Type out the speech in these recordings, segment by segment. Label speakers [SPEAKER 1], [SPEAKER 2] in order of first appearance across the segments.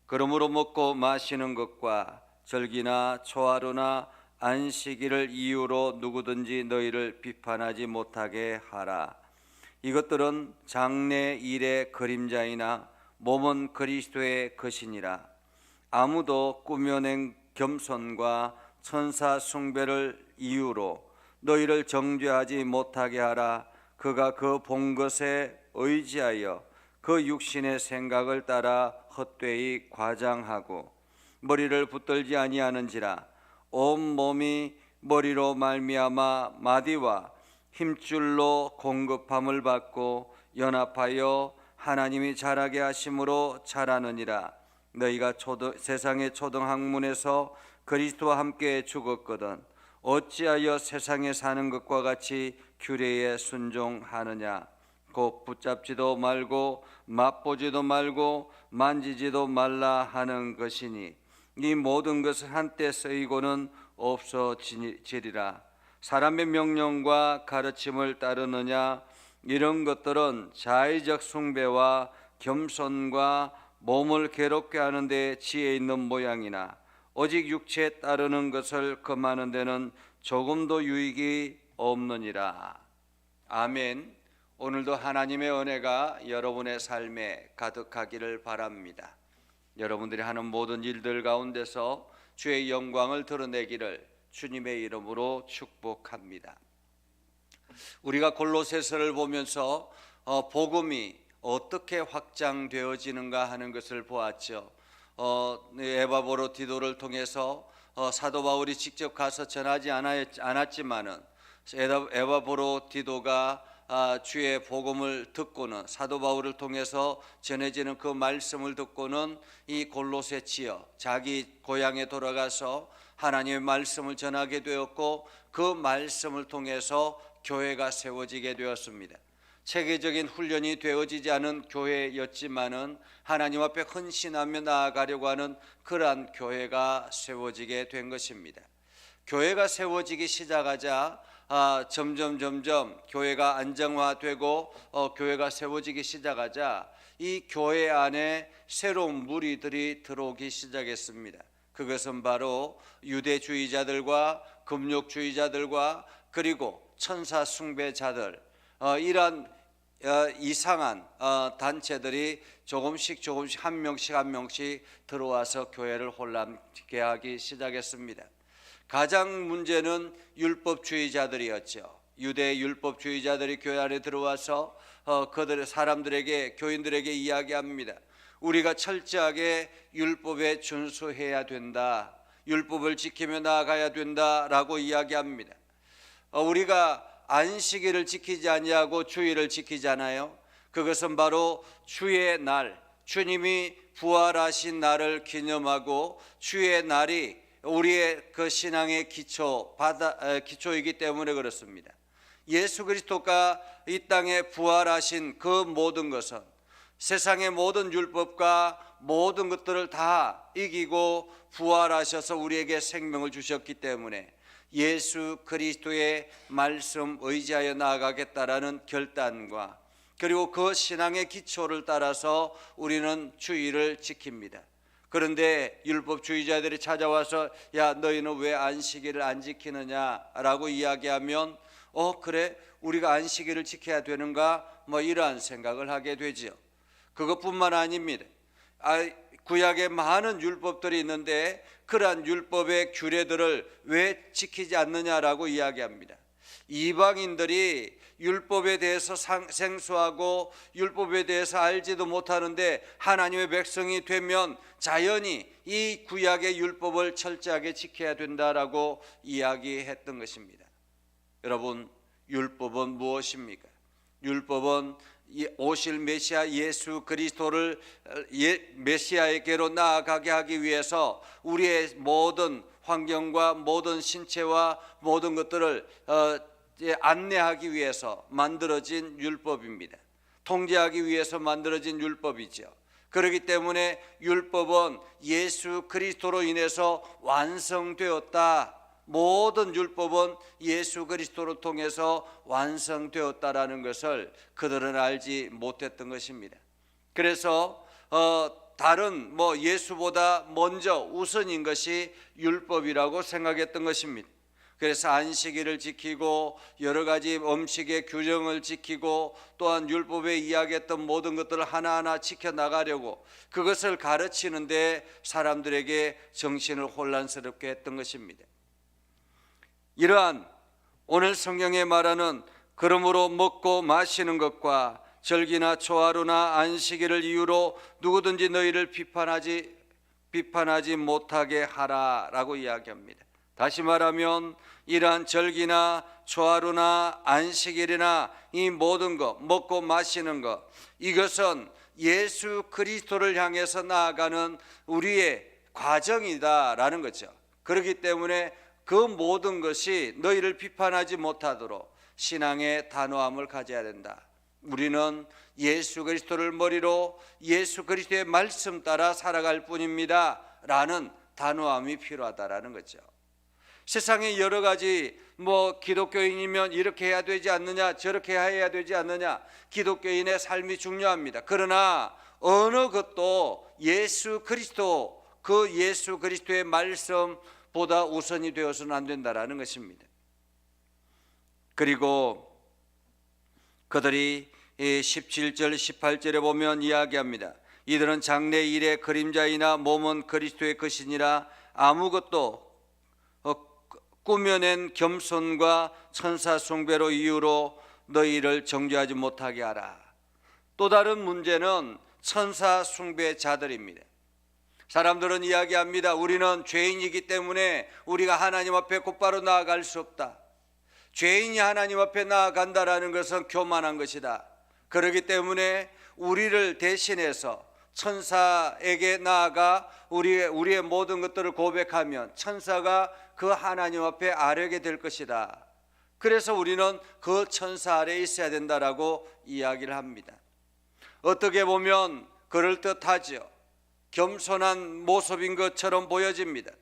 [SPEAKER 1] 그러므로 먹고 마시는 것과 절기나 초하루나 안식일을 이유로 누구든지 너희를 비판하지 못하게 하라. 이것들은 장래 일의 그림자이나 몸은 그리스도의 것이니라. 아무도 꾸며낸 겸손과 천사 숭배를 이유로 너희를 정죄하지 못하게 하라. 그가 그 본 것에 의지하여 그 육신의 생각을 따라 헛되이 과장하고 머리를 붙들지 아니하는지라. 온 몸이 머리로 말미암아 마디와 힘줄로 공급함을 받고 연합하여 하나님이 자라게 하심으로 자라느니라. 너희가 세상의 초등학문에서 그리스도와 함께 죽었거든 어찌하여 세상에 사는 것과 같이 규례에 순종하느냐. 곧 붙잡지도 말고 맛보지도 말고 만지지도 말라 하는 것이니 이 모든 것은 한때 쓰이고는 없어지리라. 사람의 명령과 가르침을 따르느냐. 이런 것들은 자의적 숭배와 겸손과 몸을 괴롭게 하는 데 지혜 있는 모양이나 오직 육체에 따르는 것을 금하는 데는 조금도 유익이 없느니라. 아멘. 오늘도 하나님의 은혜가 여러분의 삶에 가득하기를 바랍니다. 여러분들이 하는 모든 일들 가운데서 주의 영광을 드러내기를 주님의 이름으로 축복합니다. 우리가 골로새서를 보면서 복음이 어떻게 확장되어지는가 하는 것을 보았죠. 에바브로 디도를 통해서 사도 바울이 직접 가서 전하지 않았지만은 에바브로 디도가 주의 복음을 듣고는 사도 바울을 통해서 전해지는 그 말씀을 듣고는 이 골로새 지역 자기 고향에 돌아가서 하나님의 말씀을 전하게 되었고 그 말씀을 통해서 교회가 세워지게 되었습니다. 체계적인 훈련이 되어지지 않은 교회였지만은 하나님 앞에 헌신하며 나아가려고 하는 그러한 교회가 세워지게 된 것입니다. 교회가 세워지기 시작하자 점점 교회가 안정화되고 교회가 세워지기 시작하자 이 교회 안에 새로운 무리들이 들어오기 시작했습니다. 그것은 바로 유대주의자들과 금욕주의자들과 그리고 천사 숭배자들, 이러한 이상한 단체들이 조금씩 한 명씩 들어와서 교회를 혼란케 하기 시작했습니다. 가장 문제는 율법주의자들이었죠. 유대 율법주의자들이 교회 안에 들어와서 그들의 사람들에게 교인들에게 이야기합니다. 우리가 철저하게 율법에 준수해야 된다. 율법을 지키며 나아가야 된다라고 이야기합니다. 우리가 안식일을 지키지 아니하고 주일을 지키잖아요. 그것은 바로 주의 날, 주님이 부활하신 날을 기념하고 주의 날이 우리의 그 신앙의 기초이기 때문에 그렇습니다. 예수 그리스도가 이 땅에 부활하신 그 모든 것은 세상의 모든 율법과 모든 것들을 다 이기고 부활하셔서 우리에게 생명을 주셨기 때문에 예수 그리스도의 말씀 의지하여 나아가겠다라는 결단과 그리고 그 신앙의 기초를 따라서 우리는 주일을 지킵니다. 그런데 율법주의자들이 찾아와서 야 너희는 왜 안식일을 안 지키느냐라고 이야기하면 그래 우리가 안식일을 지켜야 되는가 이러한 생각을 하게 되죠. 그것뿐만 아닙니다. 구약에 많은 율법들이 있는데 그러한 율법의 규례들을 왜 지키지 않느냐라고 이야기합니다. 이방인들이 율법에 대해서 생소하고 율법에 대해서 알지도 못하는데 하나님의 백성이 되면 자연히 이 구약의 율법을 철저하게 지켜야 된다라고 이야기했던 것입니다. 여러분, 율법은 무엇입니까? 율법은 오실 메시아 예수 그리스도를 메시아에게로 나아가게 하기 위해서 우리의 모든 환경과 모든 신체와 모든 것들을 안내하기 위해서 만들어진 율법입니다. 통제하기 위해서 만들어진 율법이죠. 그렇기 때문에 율법은 예수 그리스도로 인해서 완성되었다. 모든 율법은 예수 그리스도를 통해서 완성되었다라는 것을 그들은 알지 못했던 것입니다. 그래서 다른 예수보다 먼저 우선인 것이 율법이라고 생각했던 것입니다. 그래서 안식일을 지키고 여러 가지 음식의 규정을 지키고 또한 율법에 이야기했던 모든 것들을 하나하나 지켜나가려고 그것을 가르치는데 사람들에게 정신을 혼란스럽게 했던 것입니다. 이러한 오늘 성경에 말하는 그러므로 먹고 마시는 것과 절기나 초하루나 안식일을 이유로 누구든지 너희를 비판하지 못하게 하라라고 이야기합니다. 다시 말하면 이러한 절기나 초하루나 안식일이나 이 모든 것, 먹고 마시는 것, 이것은 예수 그리스도를 향해서 나아가는 우리의 과정이다라는 거죠. 그렇기 때문에 그 모든 것이 너희를 비판하지 못하도록 신앙의 단호함을 가져야 된다. 우리는 예수 그리스도를 머리로 예수 그리스도의 말씀 따라 살아갈 뿐입니다 라는 단호함이 필요하다라는 거죠. 세상에 여러 가지 기독교인이면 이렇게 해야 되지 않느냐, 저렇게 해야 되지 않느냐, 기독교인의 삶이 중요합니다. 그러나 어느 것도 예수 그리스도, 그 예수 그리스도의 말씀보다 우선이 되어서는 안 된다라는 것입니다. 그리고 그들이 17절 18절에 보면 이야기합니다. 이들은 장래일의 그림자이나 몸은 그리스도의 것이니라. 아무것도 꾸며낸 겸손과 천사 숭배로 이유로 너희를 정죄하지 못하게 하라. 또 다른 문제는 천사 숭배자들입니다. 사람들은 이야기합니다. 우리는 죄인이기 때문에 우리가 하나님 앞에 곧바로 나아갈 수 없다. 죄인이 하나님 앞에 나아간다라는 것은 교만한 것이다. 그렇기 때문에 우리를 대신해서 천사에게 나아가 우리의 모든 것들을 고백하면 천사가 그 하나님 앞에 아뢰게 될 것이다. 그래서 우리는 그 천사 아래에 있어야 된다라고 이야기를 합니다. 어떻게 보면 그럴듯하죠. 겸손한 모습인 것처럼 보여집니다.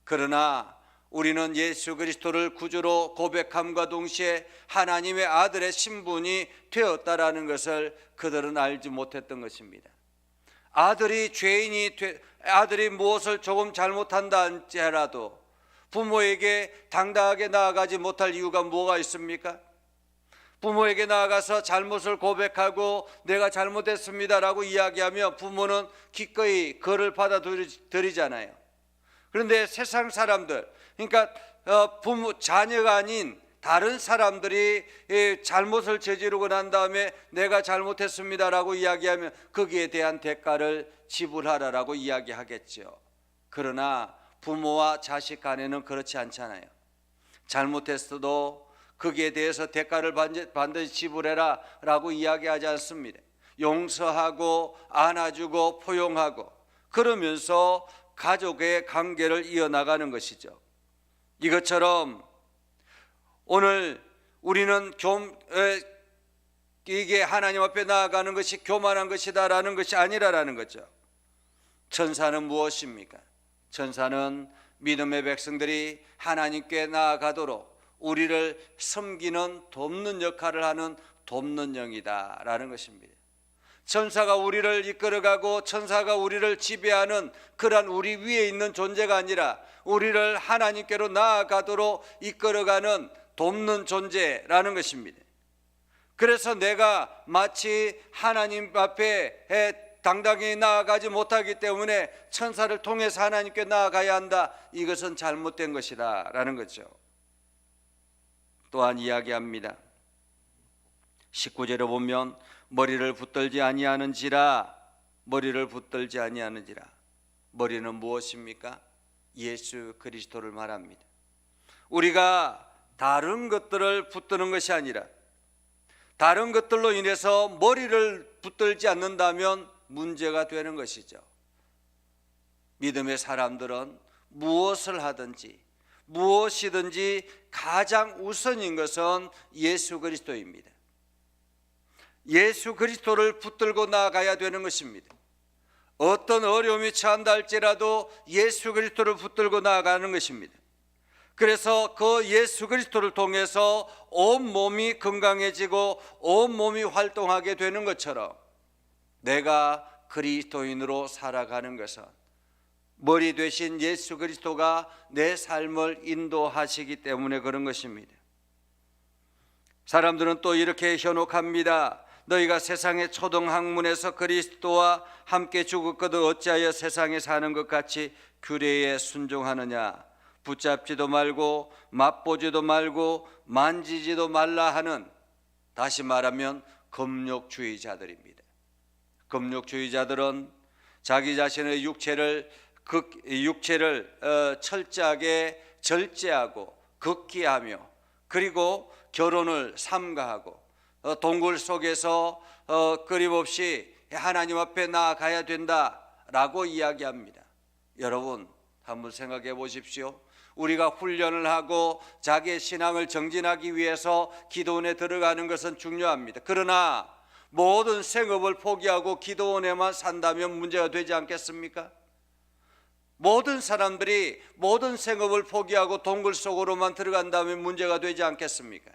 [SPEAKER 1] 그러나 우리는 예수 그리스도를 구주로 고백함과 동시에 하나님의 아들의 신분이 되었다라는 것을 그들은 알지 못했던 것입니다. 아들이 무엇을 조금 잘못한다 할지라도 부모에게 당당하게 나아가지 못할 이유가 뭐가 있습니까? 부모에게 나아가서 잘못을 고백하고 내가 잘못했습니다라고 이야기하면 부모는 기꺼이 그를 받아들이잖아요. 그런데 세상 사람들, 그러니까 자녀가 아닌 다른 사람들이 잘못을 저지르고 난 다음에 내가 잘못했습니다라고 이야기하면 거기에 대한 대가를 지불하라라고 이야기하겠죠. 그러나 부모와 자식 간에는 그렇지 않잖아요. 잘못했어도 거기에 대해서 대가를 반드시 지불해라 라고 이야기하지 않습니다. 용서하고 안아주고 포용하고 그러면서 가족의 관계를 이어나가는 것이죠. 이것처럼 오늘 우리는 이게 하나님 앞에 나아가는 것이 교만한 것이다라는 것이 아니라라는 거죠. 천사는 무엇입니까? 천사는 믿음의 백성들이 하나님께 나아가도록 우리를 섬기는 돕는 역할을 하는 돕는 영이다라는 것입니다. 천사가 우리를 이끌어가고 천사가 우리를 지배하는 그러한 우리 위에 있는 존재가 아니라 우리를 하나님께로 나아가도록 이끌어가는 돕는 존재라는 것입니다. 그래서 내가 마치 하나님 앞에 당당히 나아가지 못하기 때문에 천사를 통해서 하나님께 나아가야 한다. 이것은 잘못된 것이다 라는 거죠. 또한 이야기합니다. 19절에 보면 머리를 붙들지 아니하는지라. 머리는 무엇입니까? 예수 그리스도를 말합니다. 우리가 다른 것들을 붙드는 것이 아니라 다른 것들로 인해서 머리를 붙들지 않는다면 문제가 되는 것이죠. 믿음의 사람들은 무엇을 하든지 무엇이든지 가장 우선인 것은 예수 그리스도입니다. 예수 그리스도를 붙들고 나아가야 되는 것입니다. 어떤 어려움이 처한다 할지라도 예수 그리스도를 붙들고 나아가는 것입니다. 그래서 그 예수 그리스도를 통해서 온몸이 건강해지고 온몸이 활동하게 되는 것처럼 내가 그리스도인으로 살아가는 것은 머리 되신 예수 그리스도가 내 삶을 인도하시기 때문에 그런 것입니다. 사람들은 또 이렇게 현혹합니다. 너희가 세상의 초등학문에서 그리스도와 함께 죽었거든 어찌하여 세상에 사는 것 같이 규례에 순종하느냐. 붙잡지도 말고 맛보지도 말고 만지지도 말라 하는, 다시 말하면 금욕주의자들입니다. 금욕주의자들은 자기 자신의 육체를 철저하게 절제하고 극기하며, 그리고 결혼을 삼가하고 동굴 속에서 끊임없이 하나님 앞에 나아가야 된다라고 이야기합니다. 여러분 한번 생각해 보십시오. 우리가 훈련을 하고 자기의 신앙을 정진하기 위해서 기도원에 들어가는 것은 중요합니다. 그러나 모든 생업을 포기하고 기도원에만 산다면 문제가 되지 않겠습니까? 모든 사람들이 모든 생업을 포기하고 동굴 속으로만 들어간다면 문제가 되지 않겠습니까?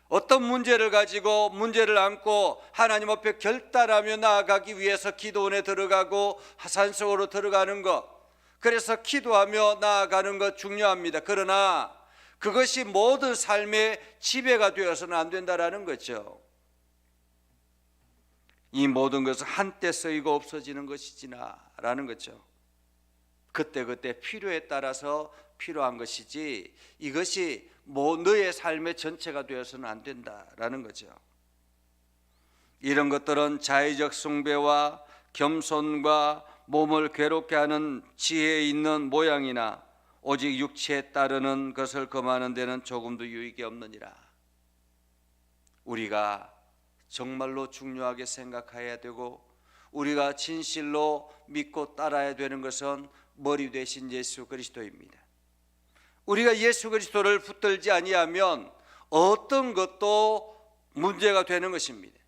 [SPEAKER 1] 어떤 문제를 가지고 문제를 안고 하나님 앞에 결단하며 나아가기 위해서 기도원에 들어가고 산속으로 들어가는 것, 그래서 기도하며 나아가는 것 중요합니다. 그러나 그것이 모든 삶의 지배가 되어서는 안 된다라는 거죠. 이 모든 것은 한때 쓰이고 없어지는 것이지라는 거죠. 그때그때 필요에 따라서 필요한 것이지 이것이 너의 삶의 전체가 되어서는 안 된다라는 거죠. 이런 것들은 자의적 숭배와 겸손과 몸을 괴롭게 하는 지혜 있는 모양이나 오직 육체에 따르는 것을 금하는 데는 조금도 유익이 없느니라. 우리가 정말로 중요하게 생각해야 되고 우리가 진실로 믿고 따라야 되는 것은 머리 되신 예수 그리스도입니다. 우리가 예수 그리스도를 붙들지 아니하면 어떤 것도 문제가 되는 것입니다.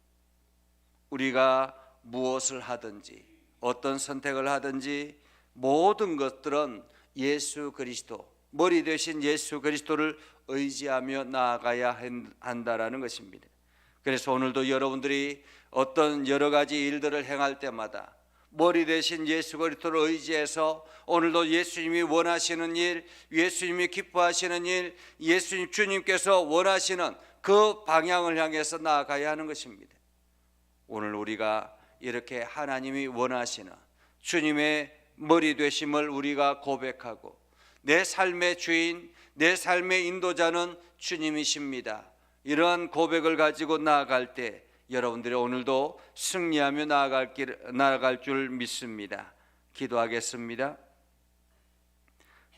[SPEAKER 1] 우리가 무엇을 하든지 어떤 선택을 하든지 모든 것들은 예수 그리스도, 머리 되신 예수 그리스도를 의지하며 나아가야 한다라는 것입니다. 그래서 오늘도 여러분들이 어떤 여러 가지 일들을 행할 때마다 머리 대신 예수 그리스도를 의지해서 오늘도 예수님이 원하시는 일, 예수님이 기뻐하시는 일, 예수님 주님께서 원하시는 그 방향을 향해서 나아가야 하는 것입니다. 오늘 우리가 이렇게 하나님이 원하시는 주님의 머리 되심을 우리가 고백하고 내 삶의 주인, 내 삶의 인도자는 주님이십니다. 이러한 고백을 가지고 나아갈 때 여러분들이 오늘도 승리하며 나아갈 줄 믿습니다. 기도하겠습니다.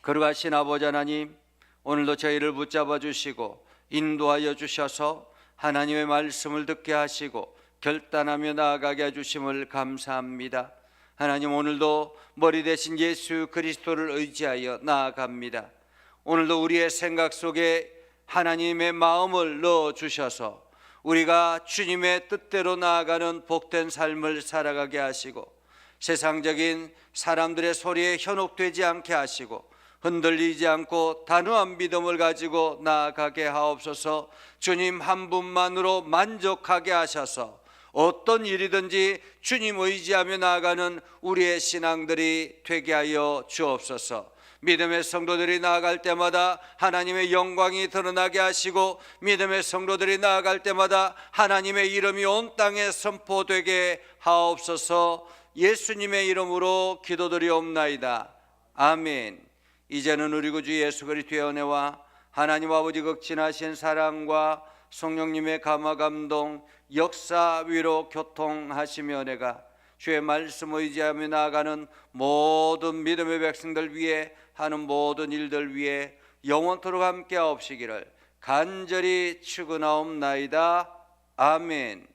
[SPEAKER 1] 거룩하신 아버지 하나님, 오늘도 저희를 붙잡아 주시고 인도하여 주셔서 하나님의 말씀을 듣게 하시고 결단하며 나아가게 해주심을 감사합니다. 하나님, 오늘도 머리 대신 예수 그리스도를 의지하여 나아갑니다. 오늘도 우리의 생각 속에 하나님의 마음을 넣어주셔서 우리가 주님의 뜻대로 나아가는 복된 삶을 살아가게 하시고 세상적인 사람들의 소리에 현혹되지 않게 하시고 흔들리지 않고 단호한 믿음을 가지고 나아가게 하옵소서. 주님 한 분만으로 만족하게 하셔서 어떤 일이든지 주님 의지하며 나아가는 우리의 신앙들이 되게 하여 주옵소서. 믿음의 성도들이 나아갈 때마다 하나님의 영광이 드러나게 하시고 믿음의 성도들이 나아갈 때마다 하나님의 이름이 온 땅에 선포되게 하옵소서. 예수님의 이름으로 기도드리옵나이다. 아멘. 이제는 우리 구주 예수 그리스도의 은혜와 하나님 아버지 극진하신 사랑과 성령님의 감화 감동 역사 위로 교통하시며 은혜가 주의 말씀 의지하며 나아가는 모든 믿음의 백성들 위해 하는 모든 일들 위해 영원토록 함께 하옵시기를 간절히 축원하옵나이다. 아멘.